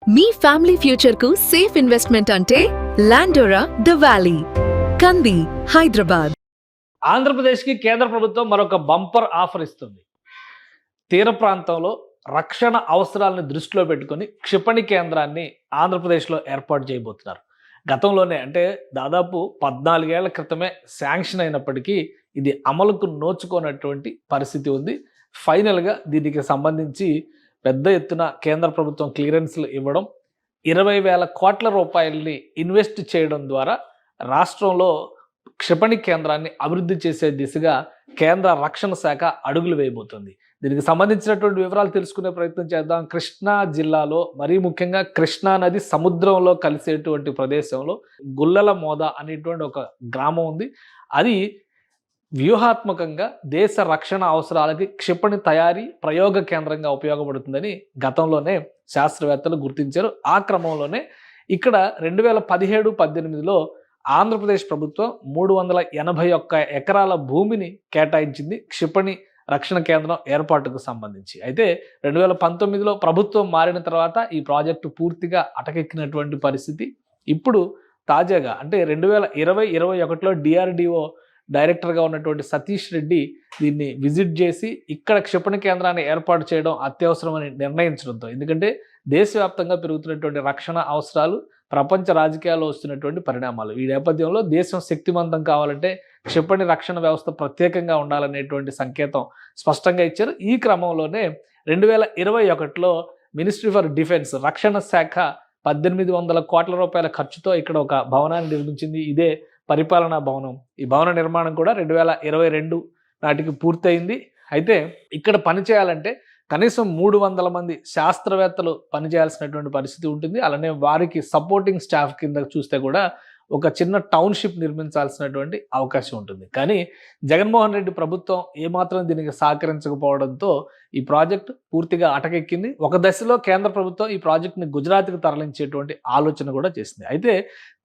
మీ family future కు safe investment అంటే లాండోరా the valley, కంది, హైదరాబాద్. ఆంధ్రప్రదేశ్కి కేంద్ర ప్రభుత్వం మరొక బంపర్ ఆఫర్ ఇస్తుంది. తీర ప్రాంతంలో రక్షణ అవసరాలను దృష్టిలో పెట్టుకొని క్షిపణి కేంద్రాన్ని ఆంధ్రప్రదేశ్లో ఏర్పాటు చేయబోతున్నారు. గతంలోనే అంటే దాదాపు 14 ఏళ్ల క్రితమే శాంక్షన్ అయినప్పటికీ ఇది అమలుకు నోచుకోనటువంటి పరిస్థితి ఉంది. ఫైనల్గా దీనికి సంబంధించి పెద్ద ఎత్తున కేంద్ర ప్రభుత్వం క్లియరెన్స్లు ఇవ్వడం, 20,000 కోట్ల రూపాయలని ఇన్వెస్ట్ చేయడం ద్వారా రాష్ట్రంలో క్షిపణి కేంద్రాన్ని అభివృద్ధి చేసే దిశగా కేంద్ర రక్షణ శాఖ అడుగులు వేయబోతుంది. దీనికి సంబంధించినటువంటి వివరాలు తెలుసుకునే ప్రయత్నం చేద్దాం. కృష్ణా జిల్లాలో మరీ ముఖ్యంగా కృష్ణా నది సముద్రంలో కలిసేటువంటి ప్రదేశంలో గుల్లల మోద అనేటువంటి ఒక గ్రామం ఉంది. అది వ్యూహాత్మకంగా దేశ రక్షణ అవసరాలకి క్షిపణి తయారీ ప్రయోగ కేంద్రంగా ఉపయోగపడుతుందని గతంలోనే శాస్త్రవేత్తలు గుర్తించారు. ఆ క్రమంలోనే ఇక్కడ 2017-18లో ఆంధ్రప్రదేశ్ ప్రభుత్వం 381 ఎకరాల భూమిని కేటాయించింది క్షిపణి రక్షణ కేంద్రం ఏర్పాటుకు సంబంధించి. అయితే 2019లో ప్రభుత్వం మారిన తర్వాత ఈ ప్రాజెక్టు పూర్తిగా అటకెక్కినటువంటి పరిస్థితి. ఇప్పుడు తాజాగా అంటే 2020-21లో DRDO డైరెక్టర్గా ఉన్నటువంటి సతీష్ రెడ్డి దీన్ని విజిట్ చేసి ఇక్కడ క్షిపణి కేంద్రాన్ని ఏర్పాటు చేయడం అత్యవసరమని నిర్ణయించడంతో, ఎందుకంటే దేశవ్యాప్తంగా పెరుగుతున్నటువంటి రక్షణ అవసరాలు, ప్రపంచ రాజకీయాల్లో వస్తున్నటువంటి పరిణామాలు, ఈ నేపథ్యంలో దేశం శక్తివంతం కావాలంటే క్షిపణి రక్షణ వ్యవస్థ ప్రత్యేకంగా ఉండాలనేటువంటి సంకేతం స్పష్టంగా ఇచ్చారు. ఈ క్రమంలోనే 2021లో మినిస్ట్రీ ఫర్ డిఫెన్స్ రక్షణ శాఖ 1800 కోట్ల రూపాయల ఖర్చుతో ఇక్కడ ఒక భవనాన్ని నిర్మించింది. ఇదే పరిపాలనా భవనం. ఈ భవన నిర్మాణం కూడా 2022 నాటికి పూర్తయింది. అయితే ఇక్కడ పనిచేయాలంటే కనీసం 300 మంది శాస్త్రవేత్తలు పనిచేయాల్సినటువంటి పరిస్థితి ఉంటుంది. అలానే వారికి సపోర్టింగ్ స్టాఫ్ కింద చూస్తే కూడా ఒక చిన్న టౌన్షిప్ నిర్మించాల్సినటువంటి అవకాశం ఉంటుంది. కానీ జగన్మోహన్ రెడ్డి ప్రభుత్వం ఏమాత్రం దీనికి సహకరించకపోవడంతో ఈ ప్రాజెక్టు పూర్తిగా అటకెక్కింది. ఒక దశలో కేంద్ర ప్రభుత్వం ఈ ప్రాజెక్టుని గుజరాత్కి తరలించేటువంటి ఆలోచన కూడా చేసింది. అయితే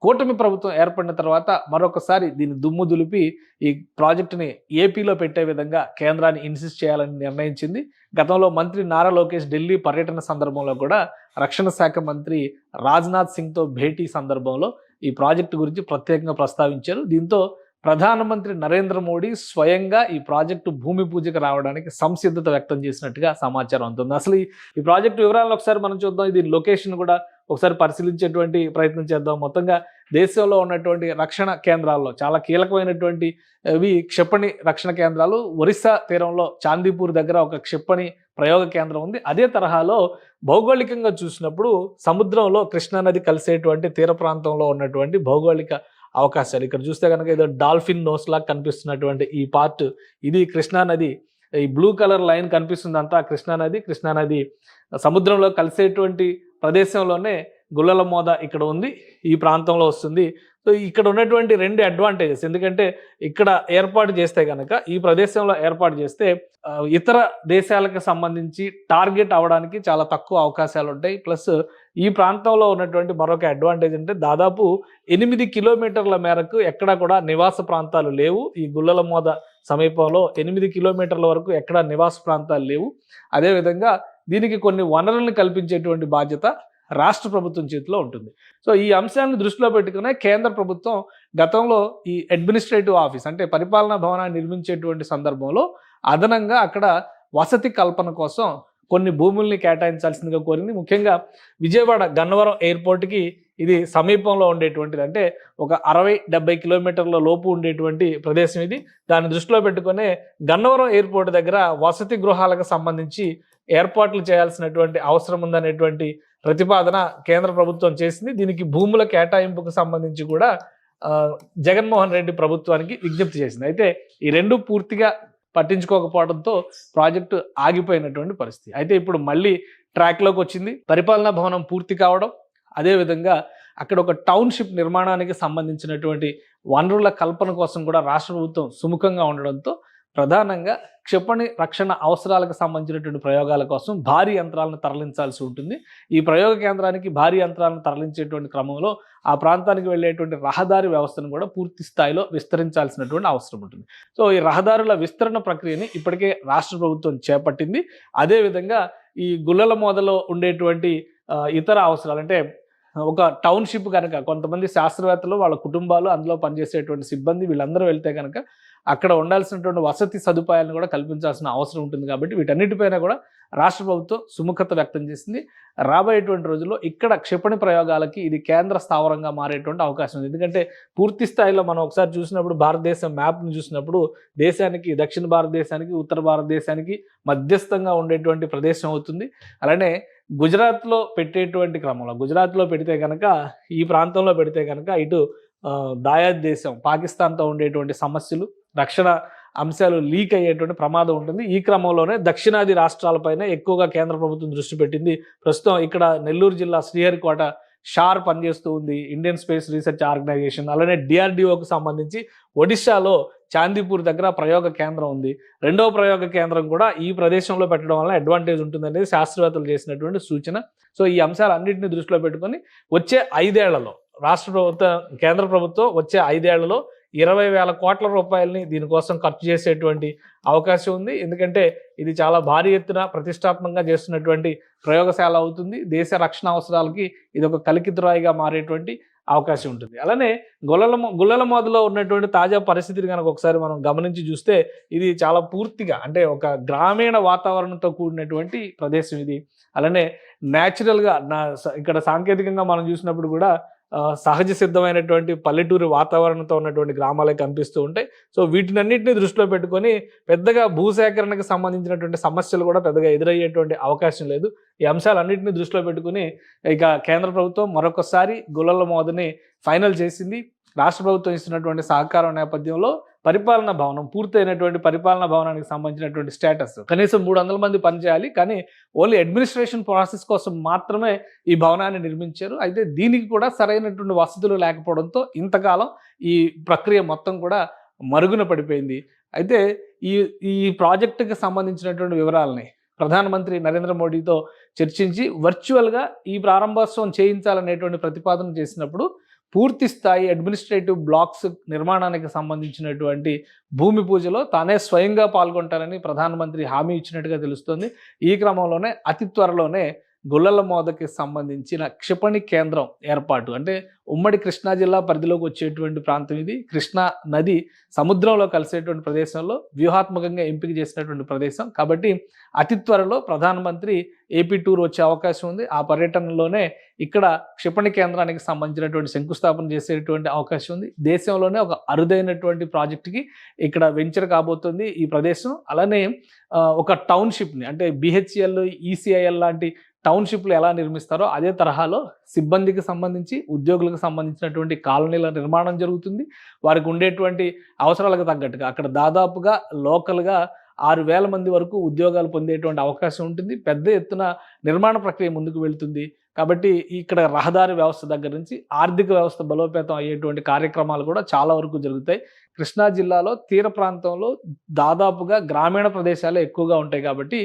కూటమి ప్రభుత్వం ఏర్పడిన తర్వాత మరొకసారి దీన్ని దుమ్ము దులిపి ఈ ప్రాజెక్టుని ఏపీలో పెట్టే విధంగా కేంద్రాన్ని ఇన్సిస్ట్ చేయాలని నిర్ణయించింది. గతంలో మంత్రి నారా లోకేష్ ఢిల్లీ పర్యటన సందర్భంలో కూడా రక్షణ శాఖ మంత్రి రాజ్నాథ్ సింగ్తో భేటీ సందర్భంలో ఈ ప్రాజెక్టు గురించి ప్రత్యేకంగా ప్రస్తావించారు. దీంతో ప్రధానమంత్రి నరేంద్ర మోడీ స్వయంగా ఈ ప్రాజెక్టు భూమి పూజకు రావడానికి సంసిద్ధత వ్యక్తం చేసినట్టుగా సమాచారం అందుతుంది. అసలు ఈ ప్రాజెక్టు వివరాలను ఒకసారి మనం చూద్దాం. దీని లొకేషన్ కూడా ఒకసారి పరిశీలించేటువంటి ప్రయత్నం చేద్దాం. మొత్తంగా దేశంలో ఉన్నటువంటి రక్షణ కేంద్రాల్లో చాలా కీలకమైనటువంటి క్షిపణి రక్షణ కేంద్రాలు. ఒరిస్సా తీరంలో చాందీపూర్ దగ్గర ఒక క్షిపణి ప్రయోగ కేంద్రం ఉంది. అదే తరహాలో భౌగోళికంగా చూసినప్పుడు సముద్రంలో కృష్ణానది కలిసేటువంటి తీర ప్రాంతంలో ఉన్నటువంటి భౌగోళిక అవకాశాలు ఇక్కడ చూస్తే కనుక ఏదో డాల్ఫిన్ నోస్ లాగా కనిపిస్తున్నటువంటి ఈ పార్ట్, ఇది కృష్ణానది. ఈ బ్లూ కలర్ లైన్ కనిపిస్తుంది అంతా కృష్ణానది సముద్రంలో కలిసేటువంటి ప్రదేశంలోనే గుల్లల మోద ఇక్కడ ఉంది, ఈ ప్రాంతంలో వస్తుంది. సో ఇక్కడ ఉన్నటువంటి 2 అడ్వాంటేజెస్, ఎందుకంటే ఇక్కడ ఏర్పాటు చేస్తే కనుక ఈ ప్రదేశంలో ఏర్పాటు చేస్తే ఇతర దేశాలకు సంబంధించి టార్గెట్ అవ్వడానికి చాలా తక్కువ అవకాశాలు ఉంటాయి. ప్లస్ ఈ ప్రాంతంలో ఉన్నటువంటి మరొక అడ్వాంటేజ్ అంటే దాదాపు 8 కిలోమీటర్ల మేరకు ఎక్కడ కూడా నివాస ప్రాంతాలు లేవు. ఈ గుల్లల మోద సమీపంలో 8 కిలోమీటర్ల వరకు ఎక్కడ నివాస ప్రాంతాలు లేవు. అదేవిధంగా దీనికి కొన్ని వనరులను కల్పించేటువంటి బాధ్యత రాష్ట్ర ప్రభుత్వం చేతిలో ఉంటుంది. సో ఈ అంశాన్ని దృష్టిలో పెట్టుకునే కేంద్ర ప్రభుత్వం గతంలో ఈ అడ్మినిస్ట్రేటివ్ ఆఫీస్ అంటే పరిపాలనా భవనాన్ని నిర్మించేటువంటి సందర్భంలో అదనంగా అక్కడ వసతి కల్పన కోసం కొన్ని భూముల్ని కేటాయించాల్సిందిగా కోరింది. ముఖ్యంగా విజయవాడ గన్నవరం ఎయిర్పోర్ట్కి ఇది సమీపంలో ఉండేటువంటిది, అంటే ఒక 60-70 కిలోమీటర్ల లోపు ఉండేటువంటి ప్రదేశం ఇది. దాన్ని దృష్టిలో పెట్టుకునే గన్నవరం ఎయిర్పోర్ట్ దగ్గర వసతి గృహాలకు సంబంధించి ఏర్పాట్లు చేయాల్సినటువంటి అవసరం ఉందనేటువంటి ప్రతిపాదన కేంద్ర ప్రభుత్వం చేసింది. దీనికి భూముల కేటాయింపుకు సంబంధించి కూడా జగన్మోహన్ రెడ్డి ప్రభుత్వానికి విజ్ఞప్తి చేసింది. అయితే ఈ 2 పూర్తిగా పట్టించుకోకపోవడంతో ప్రాజెక్టు ఆగిపోయినటువంటి పరిస్థితి. అయితే ఇప్పుడు మళ్ళీ ట్రాక్లోకి వచ్చింది. పరిపాలనా భవనం పూర్తి కావడం, అదేవిధంగా అక్కడ ఒక టౌన్షిప్ నిర్మాణానికి సంబంధించినటువంటి వనరుల కల్పన కోసం కూడా రాష్ట్ర ప్రభుత్వం సుముఖంగా ఉండడంతో ప్రధానంగా క్షిపణి రక్షణ అవసరాలకు సంబంధించినటువంటి ప్రయోగాల కోసం భారీ యంత్రాలను తరలించాల్సి ఉంటుంది. ఈ ప్రయోగ కేంద్రానికి భారీ యంత్రాలను తరలించేటువంటి క్రమంలో ఆ ప్రాంతానికి వెళ్ళేటువంటి రహదారి వ్యవస్థను కూడా పూర్తి స్థాయిలో విస్తరించాల్సినటువంటి అవసరం ఉంటుంది. సో ఈ రహదారుల విస్తరణ ప్రక్రియని ఇప్పటికే రాష్ట్ర ప్రభుత్వం చేపట్టింది. అదేవిధంగా ఈ గుల్లల మోదలో ఉండేటువంటి ఇతర అవసరాలు అంటే ఒక టౌన్‌షిప్ గనక కొంతమంది శాస్త్రవేత్తలు, వాళ్ళ కుటుంబాలు, అందులో పనిచేసేటువంటి సిబ్బంది వీళ్ళందరూ వెళ్తే గనక అక్కడ ఉండాల్సినటువంటి వసతి సదుపాయాలను కూడా కల్పించాల్సిన అవసరం ఉంటుంది కాబట్టి వీటన్నిటిపైన కూడా రాష్ట్ర ప్రభుత్వం సుముఖత వ్యక్తం చేసింది. రాబోయేటువంటి రోజుల్లో ఇక్కడ క్షిపణి ప్రయోగాలకి ఇది కేంద్ర స్థావరంగా మారేటువంటి అవకాశం ఉంది. ఎందుకంటే పూర్తి స్థాయిలో మనం ఒకసారి చూసినప్పుడు భారతదేశం మ్యాప్‌ని చూసినప్పుడు దేశానికి దక్షిణ భారతదేశానికి, ఉత్తర భారతదేశానికి మధ్యస్థంగా ఉండేటువంటి ప్రదేశం అవుతుంది. అలానే గుజరాత్‌లో పెట్టేటువంటి క్రమంలో గుజరాత్‌లో పెడితే గనక ఈ ప్రాంతంలో పెడితే గనక ఇటు దాయాద్ దేశం పాకిస్తాన్‌తో ఉండేటువంటి సమస్యలు, రక్షణ అంశాలు లీక్ అయ్యేటువంటి ప్రమాదం ఉంటుంది. ఈ క్రమంలోనే దక్షిణాది రాష్ట్రాలపైనే ఎక్కువగా కేంద్ర ప్రభుత్వం దృష్టి పెట్టింది. ప్రస్తుతం ఇక్కడ నెల్లూరు జిల్లా శ్రీహరికోట షార్ పనిచేస్తూ ఉంది, ఇండియన్ స్పేస్ రీసెర్చ్ ఆర్గనైజేషన్. అలానే DRDOకు సంబంధించి ఒడిశాలో చాందీపూర్ దగ్గర ప్రయోగ కేంద్రం ఉంది. రెండవ ప్రయోగ కేంద్రం కూడా ఈ ప్రదేశంలో పెట్టడం వల్ల అడ్వాంటేజ్ ఉంటుందనేది శాస్త్రవేత్తలు చేసినటువంటి సూచన. సో ఈ అంశాలన్నింటినీ దృష్టిలో పెట్టుకొని వచ్చే 5 ఏళ్లలో రాష్ట్ర ప్రభుత్వం, కేంద్ర ప్రభుత్వం వచ్చే 5 ఏళ్లలో 20,000 కోట్ల రూపాయలని దీనికోసం ఖర్చు చేసేటువంటి అవకాశం ఉంది. ఎందుకంటే ఇది చాలా భారీ ఎత్తున ప్రతిష్టాత్మకంగా చేస్తున్నటువంటి ప్రయోగశాల అవుతుంది. దేశ రక్షణ అవసరాలకి ఇది ఒక కలికితురాయిగా మారేటువంటి అవకాశం ఉంటుంది. అలానే గుల్లలమోదలో ఉన్నటువంటి తాజా పరిస్థితిని కనుక ఒకసారి మనం గమనించి చూస్తే ఇది చాలా పూర్తిగా అంటే ఒక గ్రామీణ వాతావరణంతో కూడినటువంటి ప్రదేశం ఇది. అలానే న్యాచురల్గా ఇక్కడ సాంకేతికంగా మనం చూసినప్పుడు కూడా సహజ సిద్ధమైనటువంటి పల్లెటూరి వాతావరణంతో ఉన్నటువంటి గ్రామాలే కనిపిస్తూ ఉంటాయి. సో వీటినన్నింటినీ దృష్టిలో పెట్టుకొని పెద్దగా భూసేకరణకు సంబంధించినటువంటి సమస్యలు కూడా పెద్దగా ఎదురయ్యేటువంటి అవకాశం లేదు. ఈ అంశాలన్నింటినీ దృష్టిలో పెట్టుకుని ఇక కేంద్ర ప్రభుత్వం మరొకసారి గుల్లలమోదని ఫైనల్ చేసింది. రాష్ట్ర ప్రభుత్వం ఇస్తున్నటువంటి సహకారం నేపథ్యంలో పరిపాలనా భవనం, పూర్తయినటువంటి పరిపాలనా భవనానికి సంబంధించినటువంటి స్టేటస్ కనీసం 300 మంది పనిచేయాలి, కానీ ఓన్లీ అడ్మినిస్ట్రేషన్ ప్రాసెస్ కోసం మాత్రమే ఈ భవనాన్ని నిర్మించారు. అయితే దీనికి కూడా సరైనటువంటి వసతులు లేకపోవడంతో ఇంతకాలం ఈ ప్రక్రియ మొత్తం కూడా మరుగున పడిపోయింది. అయితే ఈ ప్రాజెక్టుకి సంబంధించినటువంటి వివరాలని ప్రధానమంత్రి నరేంద్ర మోడీతో చర్చించి వర్చువల్గా ఈ ప్రారంభోత్సవం చేయించాలనేటువంటి ప్రతిపాదన చేసినప్పుడు పూర్తి స్థాయి అడ్మినిస్ట్రేటివ్ బ్లాక్స్ నిర్మాణానికి సంబంధించినటువంటి భూమి పూజలో తానే స్వయంగా పాల్గొంటారని ప్రధానమంత్రి హామీ ఇచ్చినట్టుగా తెలుస్తోంది. ఈ క్రమంలోనే అతి త్వరలోనే గుల్లలమోదకి సంబంధించిన క్షిపణి కేంద్రం ఏర్పాటు, అంటే ఉమ్మడి కృష్ణా జిల్లా పరిధిలోకి వచ్చేటువంటి ప్రాంతం ఇది. కృష్ణా నది సముద్రంలో కలిసేటువంటి ప్రదేశంలో వ్యూహాత్మకంగా ఎంపిక చేసినటువంటి ప్రదేశం కాబట్టి అతి త్వరలో ప్రధానమంత్రి ఏపీ టూర్ వచ్చే అవకాశం ఉంది. ఆ పర్యటనలోనే ఇక్కడ క్షిపణి కేంద్రానికి సంబంధించినటువంటి శంకుస్థాపన చేసేటువంటి అవకాశం ఉంది. దేశంలోనే ఒక అరుదైనటువంటి ప్రాజెక్టుకి ఇక్కడ వెంచర్ కాబోతుంది ఈ ప్రదేశం. అలానే ఒక టౌన్షిప్ని అంటే BHEL, ECIL లాంటి టౌన్షిప్లు ఎలా నిర్మిస్తారో అదే తరహాలో సిబ్బందికి సంబంధించి, ఉద్యోగులకు సంబంధించినటువంటి కాలనీల నిర్మాణం జరుగుతుంది. వారికి ఉండేటువంటి అవసరాలకు తగ్గట్టుగా అక్కడ దాదాపుగా లోకల్గా 6,000 మంది వరకు ఉద్యోగాలు పొందేటువంటి అవకాశం ఉంటుంది. పెద్ద ఎత్తున నిర్మాణ ప్రక్రియ ముందుకు వెళ్తుంది. కాబట్టి ఇక్కడ రహదారి వ్యవస్థ దగ్గర నుంచి ఆర్థిక వ్యవస్థ బలోపేతం అయ్యేటువంటి కార్యక్రమాలు కూడా చాలా వరకు జరుగుతాయి. కృష్ణా జిల్లాలో తీర ప్రాంతంలో దాదాపుగా గ్రామీణ ప్రదేశాలే ఎక్కువగా ఉంటాయి కాబట్టి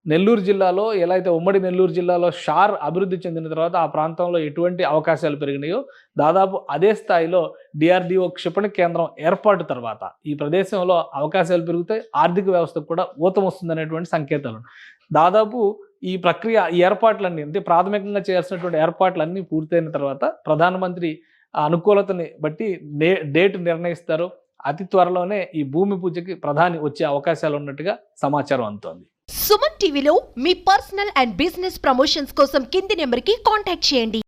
నెల్లూరు జిల్లాలో ఎలా అయితే ఉమ్మడి నెల్లూరు జిల్లాలో షార్ అభివృద్ధి చెందిన తర్వాత ఆ ప్రాంతంలో ఎటువంటి అవకాశాలు పెరిగినాయో దాదాపు అదే స్థాయిలో DRDO క్షిపణి కేంద్రం ఏర్పాటు తర్వాత ఈ ప్రదేశంలో అవకాశాలు పెరుగుతాయి, ఆర్థిక వ్యవస్థకు కూడా ఊతం వస్తుందనేటువంటి సంకేతాలు. దాదాపు ఈ ప్రక్రియ, ఈ ఏర్పాట్లన్నీ అంటే ప్రాథమికంగా చేయాల్సినటువంటి ఏర్పాట్లన్నీ పూర్తయిన తర్వాత ప్రధానమంత్రి అనుకూలతని బట్టి డేట్ నిర్ణయిస్తారు. అతి త్వరలోనే ఈ భూమి పూజకి ప్రధాని వచ్చే అవకాశాలు ఉన్నట్టుగా సమాచారం అందుతోంది. సుమన్ టీవీలో మీ పర్సనల్ అండ్ బిజినెస్ ప్రమోషన్స్ కోసం కింది నెంబర్కి కాంటాక్ట్ చేయండి.